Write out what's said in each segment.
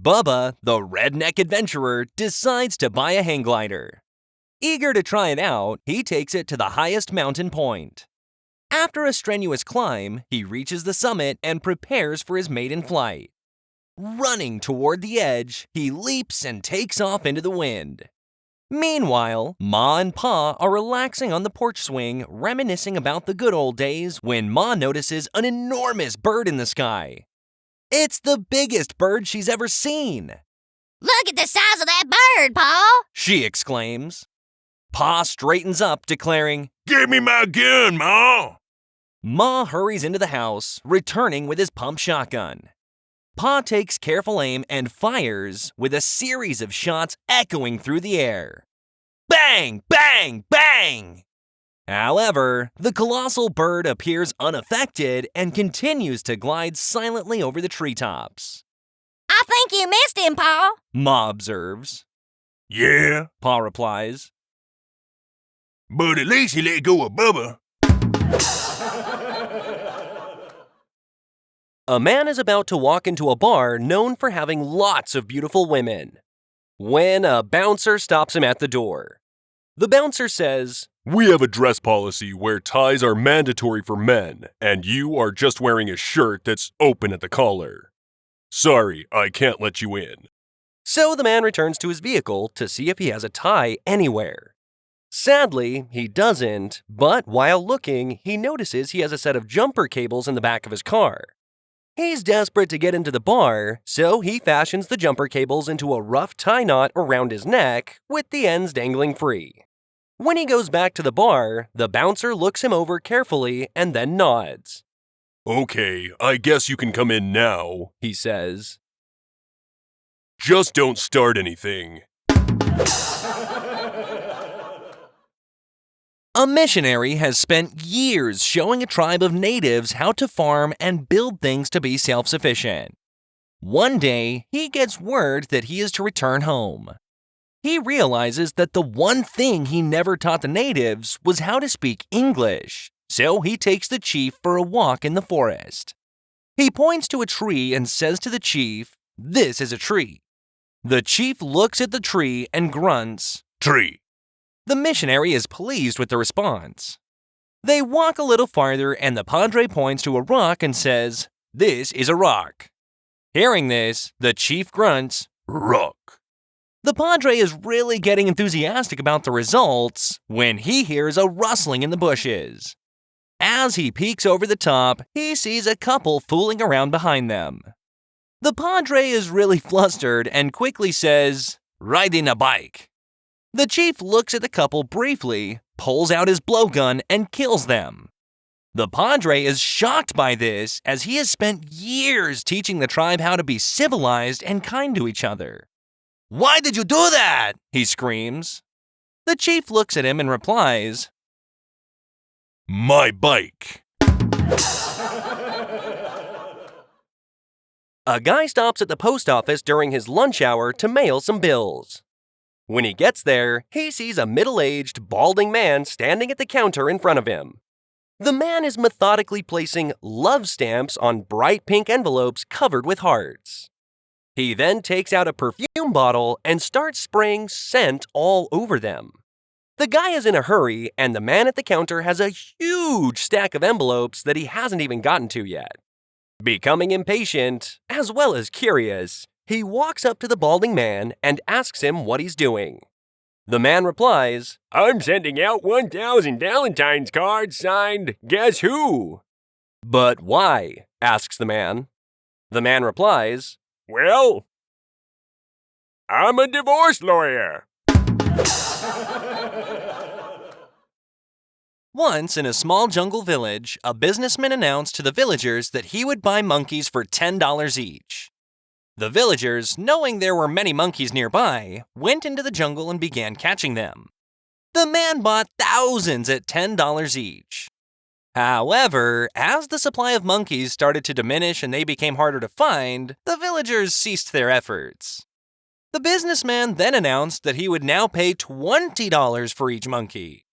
Bubba, the redneck adventurer, decides to buy a hang glider. Eager to try it out, he takes it to the highest mountain point. After a strenuous climb, he reaches the summit and prepares for his maiden flight. Running toward the edge, he leaps and takes off into the wind. Meanwhile, Ma and Pa are relaxing on the porch swing, reminiscing about the good old days when Ma notices an enormous bird in the sky. It's the biggest bird she's ever seen. Look at the size of that bird, Pa! She exclaims. Pa straightens up, declaring, "Give me my gun, Ma!" Ma hurries into the house, returning with his pump shotgun. Pa takes careful aim and fires, with a series of shots echoing through the air. Bang! Bang! Bang! However, the colossal bird appears unaffected and continues to glide silently over the treetops. I think you missed him, Pa! Ma observes. "Yeah, Pa replies. but at least he let go of Bubba." A man is about to walk into a bar known for having lots of beautiful women, when a bouncer stops him at the door. The bouncer says, "We have a dress policy where ties are mandatory for men, and you are just wearing a shirt that's open at the collar. Sorry, I can't let you in." So the man returns to his vehicle to see if he has a tie anywhere. Sadly, he doesn't, but while looking, he notices he has a set of jumper cables in the back of his car. He's desperate to get into the bar, so he fashions the jumper cables into a rough tie knot around his neck, with the ends dangling free. When he goes back to the bar, the bouncer looks him over carefully and then nods. "Okay, I guess you can come in now," He says. "Just don't start anything." A missionary has spent years showing a tribe of natives how to farm and build things to be self-sufficient. One day, he gets word that he is to return home. He realizes that the one thing he never taught the natives was how to speak English, so he takes the chief for a walk in the forest. He points to a tree and says to the chief, "This is a tree." The chief looks at the tree and grunts, "Tree." The missionary is pleased with the response. They walk a little farther and the padre points to a rock and says, "This is a rock." Hearing this, the chief grunts, "Rock." The padre is really getting enthusiastic about the results when he hears a rustling in the bushes. As he peeks over the top, he sees a couple fooling around behind them. The padre is really flustered and quickly says, "Riding a bike." The chief looks at the couple briefly, pulls out his blowgun, and kills them. The padre is shocked by this as he has spent years teaching the tribe how to be civilized and kind to each other. "Why did you do that?" he screams. The chief looks at him and replies, "My bike." A guy stops at the post office during his lunch hour to mail some bills. When he gets there, he sees a middle-aged, balding man standing at the counter in front of him. The man is methodically placing love stamps on bright pink envelopes covered with hearts. He then takes out a perfume bottle and starts spraying scent all over them. The guy is in a hurry, and the man at the counter has a huge stack of envelopes that he hasn't even gotten to yet. Becoming impatient, as well as curious, he walks up to the balding man and asks him what he's doing. The man replies, "I'm sending out 1,000 Valentine's cards signed Guess Who?" "But why?" asks the man. The man replies, "Well, I'm a divorce lawyer." Once in a small jungle village, a businessman announced to the villagers that he would buy monkeys for $10 each. The villagers, knowing there were many monkeys nearby, went into the jungle and began catching them. The man bought thousands at $10 each. However, as the supply of monkeys started to diminish and they became harder to find, the villagers ceased their efforts. The businessman then announced that he would now pay $20 for each monkey.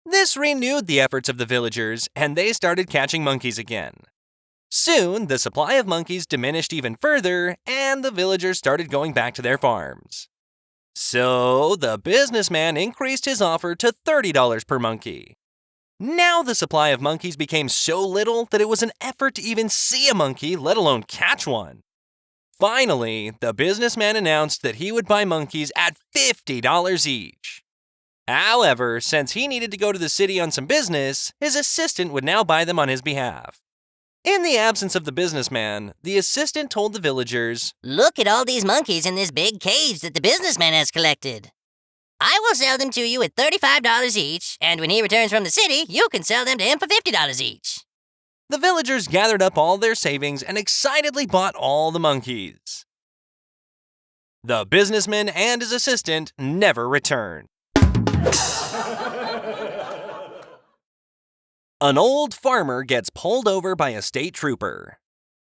This renewed the efforts of the villagers, and they started catching monkeys again. Soon Soon, the supply of monkeys diminished even further, and the villagers started going back to their farms. So, the businessman increased his offer to $30 per monkey. Now the supply of monkeys became so little that it was an effort to even see a monkey, let alone catch one. Finally, the businessman announced that he would buy monkeys at $50 each. However, since he needed to go to the city on some business, his assistant would now buy them on his behalf. In the absence of the businessman, the assistant told the villagers, Look at all these monkeys in this big cage that the businessman has collected. I will sell them to you at $35 each, and when he returns from the city, you can sell them to him for $50 each. The villagers gathered up all their savings and excitedly bought all the monkeys. The businessman and his assistant never returned. An old farmer gets pulled over by a state trooper.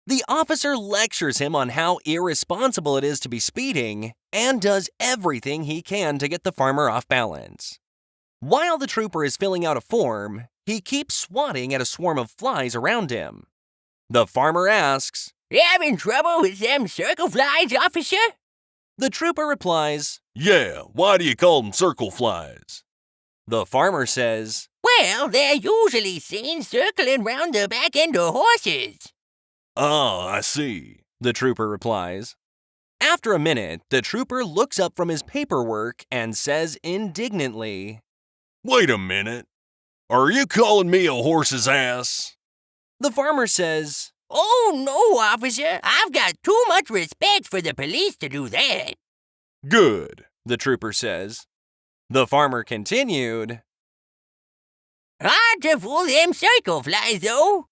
The officer lectures him on how irresponsible it is to be speeding and does everything he can to get the farmer off balance. While the trooper is filling out a form, he keeps swatting at a swarm of flies around him. The farmer asks, You having trouble with them circle flies, officer? The trooper replies, Yeah, why do you call them circle flies? The farmer says, Well, they're usually seen circling round the back end of horses. Oh, I see. The trooper replies. After a minute, the trooper looks up from his paperwork and says indignantly, Wait a minute. Are you calling me a horse's ass? The farmer says, Oh, no, officer. I've got too much respect for the police to do that. Good. The trooper says. The farmer continued, Hard to fool them circle flies, though.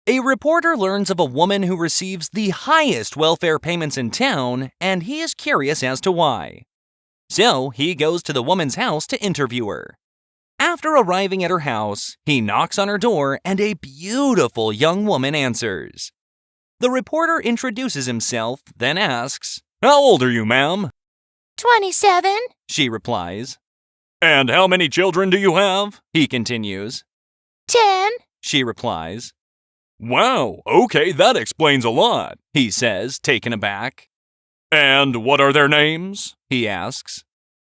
A reporter learns of a woman who receives the highest welfare payments in town, and he is curious as to why. So he goes to the woman's house to interview her. After arriving at her house, he knocks on her door and a beautiful young woman answers. The reporter introduces himself, then asks, How old are you, ma'am? 27. She replies. And how many children do you have? He continues. 10. She replies. Wow, okay, that explains a lot, he says, taken aback. And what are their names? He asks.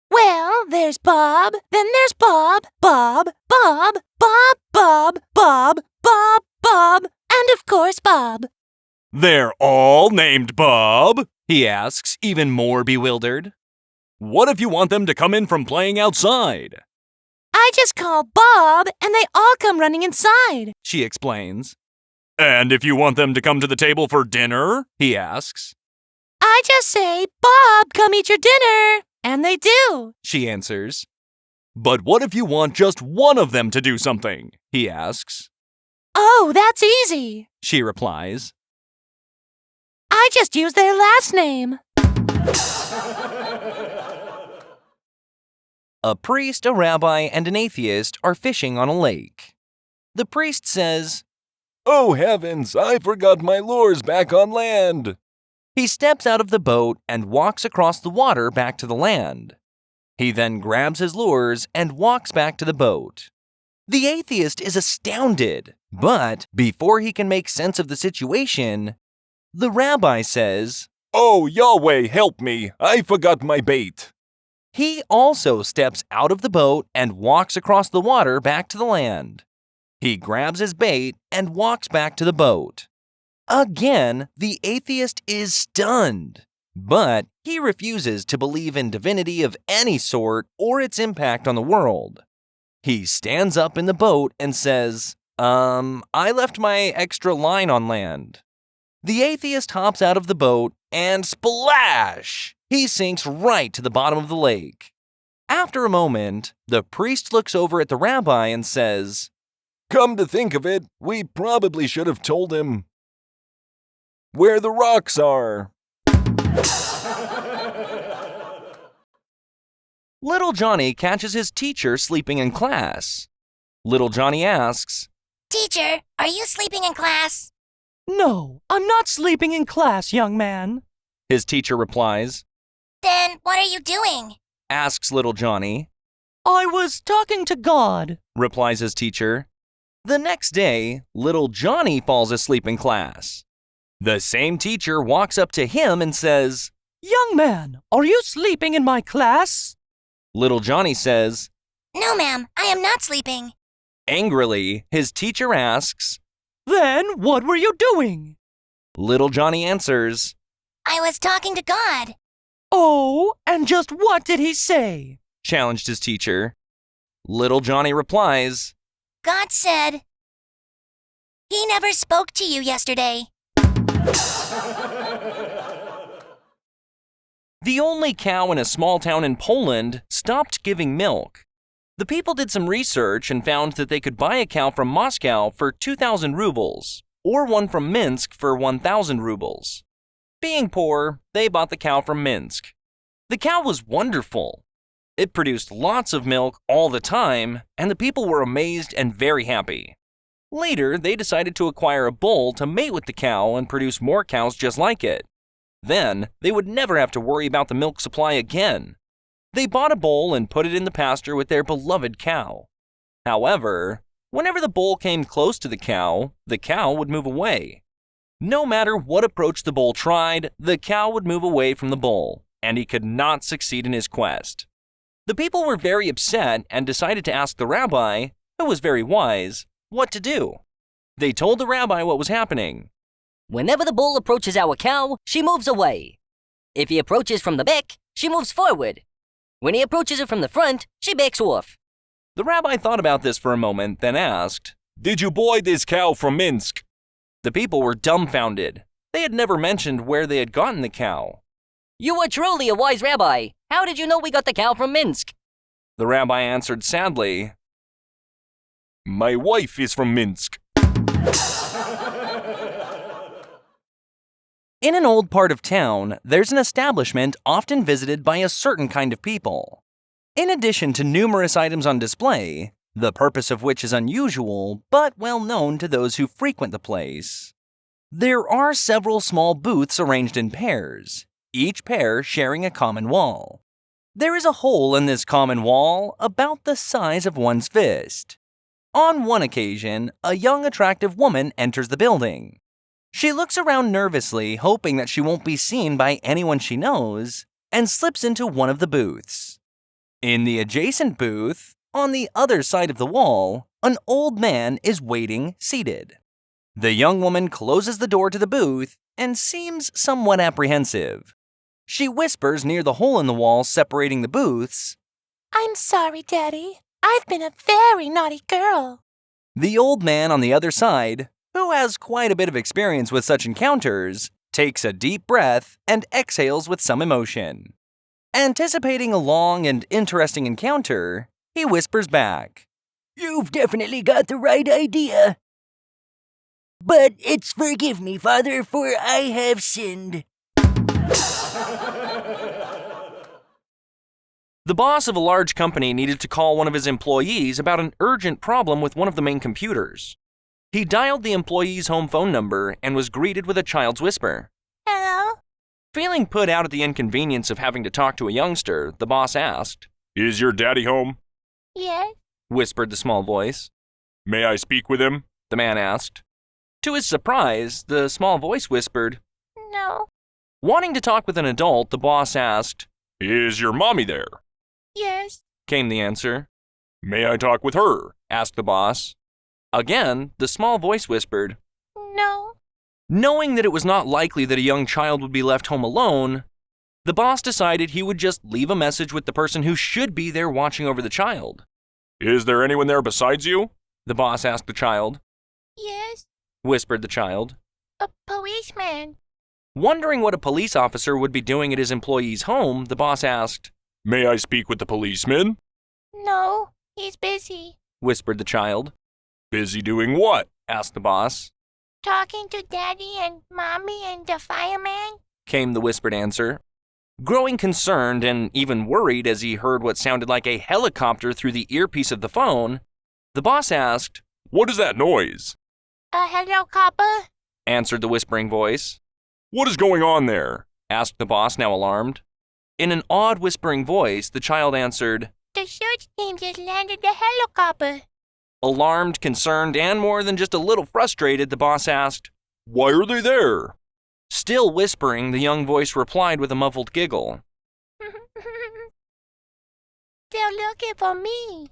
Well, there's Bob, then there's Bob, Bob, Bob, Bob, Bob, Bob, Bob, Bob, and of course Bob. They're all named Bob? He asks, even more bewildered. What if you want them to come in from playing outside? I just call Bob, and they all come running inside. She explains. And if you want them to come to the table for dinner? He asks. I just say, Bob, come eat your dinner. And they do. She answers. But what if you want just one of them to do something? He asks. Oh, that's easy. She replies. I just use their last name. A priest, a rabbi, and an atheist are fishing on a lake. The priest says, Oh heavens, I forgot my lures back on land. He steps out of the boat and walks across the water back to the land. He then grabs his lures and walks back to the boat. The atheist is astounded, but before he can make sense of the situation, the rabbi says, Oh, Yahweh, help me. I forgot my bait. He also steps out of the boat and walks across the water back to the land. He grabs his bait and walks back to the boat. Again, the atheist is stunned, but he refuses to believe in divinity of any sort or its impact on the world. He stands up in the boat and says, I left my extra line on land. The atheist hops out of the boat and splash! He sinks right to the bottom of the lake. After a moment, the priest looks over at the rabbi and says, Come to think of it, we probably should have told him where the rocks are. Little Johnny catches his teacher sleeping in class. Little Johnny asks, Teacher, are you sleeping in class? No, I'm not sleeping in class, young man. His teacher replies. Then what are you doing? Asks little Johnny. I was talking to God. Replies his teacher. The next day, little Johnny falls asleep in class. The same teacher walks up to him and says, Young man, are you sleeping in my class? Little Johnny says, No, ma'am, I am not sleeping. Angrily, his teacher asks, Then what were you doing? Little Johnny answers, I was talking to God. Oh, and just what did he say? challenged his teacher. Little Johnny replies, God said, He never spoke to you yesterday. The only cow in a small town in Poland stopped giving milk. The people did some research and found that they could buy a cow from Moscow for 2,000 rubles, or one from Minsk for 1,000 rubles. Being poor, they bought the cow from Minsk. The cow was wonderful. It produced lots of milk all the time, and the people were amazed and very happy. Later, they decided to acquire a bull to mate with the cow and produce more cows just like it. Then, they would never have to worry about the milk supply again. They bought a bull and put it in the pasture with their beloved cow. However, whenever the bull came close to the cow would move away. No matter what approach the bull tried, the cow would move away from the bull, and he could not succeed in his quest. The people were very upset and decided to ask the rabbi, who was very wise, what to do. They told the rabbi what was happening. Whenever the bull approaches our cow, she moves away. If he approaches from the back, she moves forward. When he approaches it from the front, she backs off. The rabbi thought about this for a moment, then asked, Did you buy this cow from Minsk? The people were dumbfounded. They had never mentioned where they had gotten the cow. You are truly a wise rabbi. How did you know we got the cow from Minsk? The rabbi answered sadly, My wife is from Minsk. In an old part of town, there's an establishment often visited by a certain kind of people. In addition to numerous items on display, the purpose of which is unusual but well known to those who frequent the place, there are several small booths arranged in pairs, each pair sharing a common wall. There is a hole in this common wall about the size of one's fist. On one occasion, a young attractive woman enters the building. She looks around nervously, hoping that she won't be seen by anyone she knows, and slips into one of the booths. In the adjacent booth, on the other side of the wall, an old man is waiting seated. The young woman closes the door to the booth and seems somewhat apprehensive. She whispers near the hole in the wall separating the booths, I'm sorry, Daddy. I've been a very naughty girl. The old man on the other side, who has quite a bit of experience with such encounters, takes a deep breath and exhales with some emotion. Anticipating a long and interesting encounter, he whispers back, You've definitely got the right idea. But it's forgive me, Father, for I have sinned. The boss of a large company needed to call one of his employees about an urgent problem with one of the main computers. He dialed the employee's home phone number and was greeted with a child's whisper. Hello? Feeling put out at the inconvenience of having to talk to a youngster, the boss asked, Is your daddy home? Yes? whispered the small voice. May I speak with him? The man asked. To his surprise, the small voice whispered. No? Wanting to talk with an adult, the boss asked, Is your mommy there? Yes? came the answer. May I talk with her? asked the boss. Again, the small voice whispered. No? Knowing that it was not likely that a young child would be left home alone, the boss decided he would just leave a message with the person who should be there watching over the child. Is there anyone there besides you? The boss asked the child. Yes? Whispered the child. A policeman. Wondering what a police officer would be doing at his employee's home, the boss asked. May I speak with the policeman? No, he's busy. Whispered the child. Busy doing what? Asked the boss. Talking to Daddy and Mommy and the fireman. Came the whispered answer. Growing concerned and even worried as he heard what sounded like a helicopter through the earpiece of the phone, the boss asked, What is that noise? A helicopter? Answered the whispering voice. What is going on there? Asked the boss, now alarmed. In an odd whispering voice, the child answered, The search team just landed the helicopter. Alarmed, concerned, and more than just a little frustrated, the boss asked, "Why are they there?" Still whispering, the young voice replied with a muffled giggle. They're looking for me.